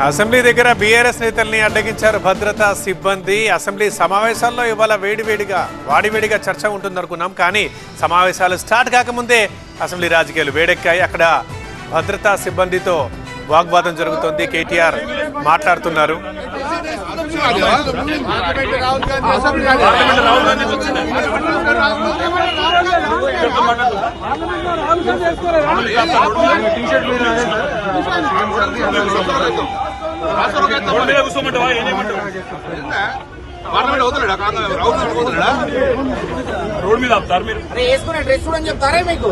Assembly దగ్గర BRS నేతల్ని అడ్డగించారు భద్రతా సిబ్బంది. అసెంబ్లీ సమావేశాల్లో ఇవాళ వాడివేడిగా చర్చ ఉంటుందనుకున్నాం, కానీ సమావేశాలు స్టార్ట్ కాకముందే అసెంబ్లీ రాజకీయాలు వేడెక్కాయి. అక్కడ భద్రతా సిబ్బందితో వాగ్వాదం జరుగుతోంది. కేటీఆర్ మాట్లాడుతున్నారు. రోడ్ మీద ఆపుతారు మీరు వేసుకునే డ్రెస్ చూడని చెప్తారా మీకు?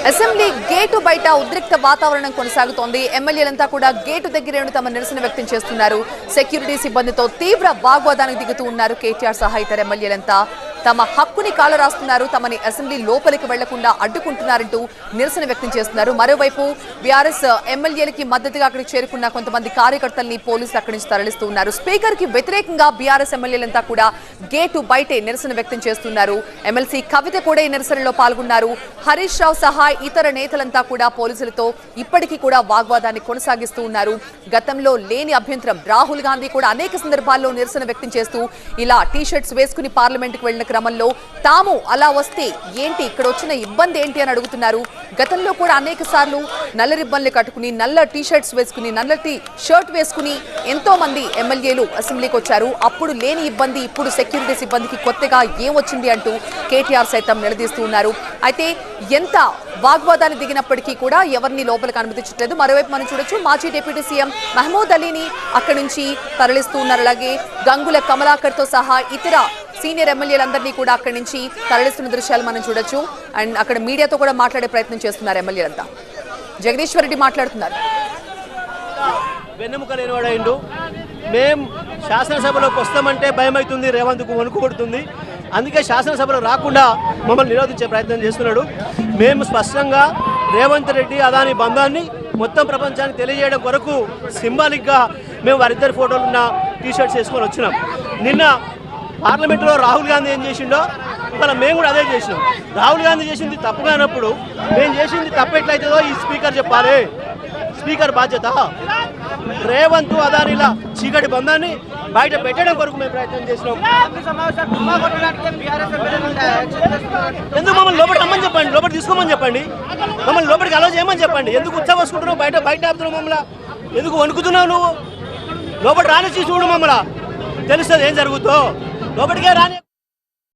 అసెంబ్లీ గేటు బయట ఉద్రిక్త వాతావరణం కొనసాగుతోంది. ఎమ్మెల్యేలంతా కూడా గేటు దగ్గర తమ నిరసన వ్యక్తం చేస్తున్నారు. సెక్యూరిటీ సిబ్బందితో తీవ్ర వాగ్వాదానికి దిగుతూ ఉన్నారు. కేటీఆర్ సహా ఇతర ఎమ్మెల్యేలంతా తమ హక్కుని కాలరాస్తున్నారు, తమని అసెంబ్లీ లోపలికి వెళ్లకుండా అడ్డుకుంటున్నారంటూ నిరసన వ్యక్తం చేస్తున్నారు. మరోవైపు బీఆర్ఎస్ ఎమ్మెల్యేలకి మద్దతుగా అక్కడికి చేరుకున్న కొంతమంది కార్యకర్తల్ని పోలీసులు అక్కడి నుంచి తరలిస్తూ ఉన్నారు. స్పీకర్ కి వ్యతిరేకంగా బీఆర్ఎస్ ఎమ్మెల్యేలంతా కూడా గేటు బయటే నిరసన వ్యక్తం చేస్తున్నారు. ఎమ్మెల్సీ కవిత కూడా ఈ నిరసనలో పాల్గొన్నారు. హరీష్ రావు సహా ఇతర నేతలంతా కూడా పోలీసులతో ఇప్పటికీ కూడా వాగ్వాదాన్ని కొనసాగిస్తూ ఉన్నారు. గతంలో లేని అభ్యంతరం రాహుల్ గాంధీ కూడా అనేక సందర్భాల్లో నిరసన వ్యక్తం చేస్తూ ఇలా టీషర్ట్స్ వేసుకుని పార్లమెంట్కి వెళ్లిన క్రమంలో తాము అలా వస్తే ఏంటి, ఇక్కడ వచ్చిన ఇబ్బంది ఏంటి అని అడుగుతున్నారు. గతంలో కూడా అనేక సార్లు నల్ల రిబ్బన్లు కట్టుకుని, నల్ల టీషర్ట్స్ వేసుకుని, నల్లటి షర్ట్ వేసుకుని ఎంతో మంది ఎమ్మెల్యేలు అసెంబ్లీకి వచ్చారు. అప్పుడు లేని ఇబ్బంది ఇప్పుడు సెక్యూరిటీ సిబ్బందికి కొత్తగా ఏం వచ్చింది అంటూ కేటీఆర్ సైతం నిలదీస్తూ ఉన్నారు. అయితే ఎంత వాగ్వాదాన్ని దిగినప్పటికీ కూడా ఎవరిని లోపలికి అనుమతించట్లేదు. మరోవైపు మనం చూడొచ్చు, మాజీ డిప్యూటీ సీఎం మహమూద్ అలీని అక్కడి నుంచి తరలిస్తూ ఉన్నారు. అలాగే గంగుల కమలాకర్ తో సహా ఇతర సీనియర్ ఎమ్మెల్యేలందరినీ కూడా అక్కడి నుంచి తరలిస్తున్న దృశ్యాలు మనం చూడొచ్చు. అండ్ అక్కడ మీడియాతో కూడా మాట్లాడే ప్రయత్నం చేస్తున్నారు ఎమ్మెల్యేలంతా. జగదీశ్వర్ రెడ్డి మాట్లాడుతున్నారు. వెన్నెముక లేనివాడైండు. మేం శాసనసభలోకి వస్తామంటే భయం అవుతుంది, రేవంత్కు వణుకు కొడుతుంది. అందుకే శాసనసభలో రాకుండా మమ్మల్ని నిరోధించే ప్రయత్నం చేస్తున్నాడు. మేము స్పష్టంగా రేవంత్ రెడ్డి అదాని బంధాన్ని మొత్తం ప్రపంచానికి తెలియజేయడం కొరకు సింబాలిక్గా మేము వారిద్దరి ఫోటోలు ఉన్న టీషర్ట్స్ వేసుకొని వచ్చినాం. నిన్న పార్లమెంట్లో రాహుల్ గాంధీ ఏం చేసిండో ఇవాళ మేము కూడా అదే చేసినాం. రాహుల్ గాంధీ చేసింది తప్పు కానప్పుడు మేము చేసింది తప్పు ఎట్లయితుందో ఈ స్పీకర్ చెప్పాలి. స్పీకర్ బాధ్యత. రేవంత్ అదానిల చీకటి బంధాన్ని బయట పెట్టడం కొరకు మేము ప్రయత్నం చేసినాం. ఎందుకు మమ్మల్ని లోపలికి రమ్మని చెప్పండి, లోపలికి తీసుకోమని చెప్పండి, మమ్మల్ని లోపలికి అలౌ చేయమని చెప్పండి. ఎందుకు ఉత్సవసుకుంటున్నావు, బయట ఆపుతున్నావు మమ్మల్ని, ఎందుకు వణుకుతున్నావు నువ్వు? లోపలికి రానిచ్చి చూడు, మమ్మల్ని తెలుస్తుంది ఏం జరుగుతుందో. లోపలికే రాని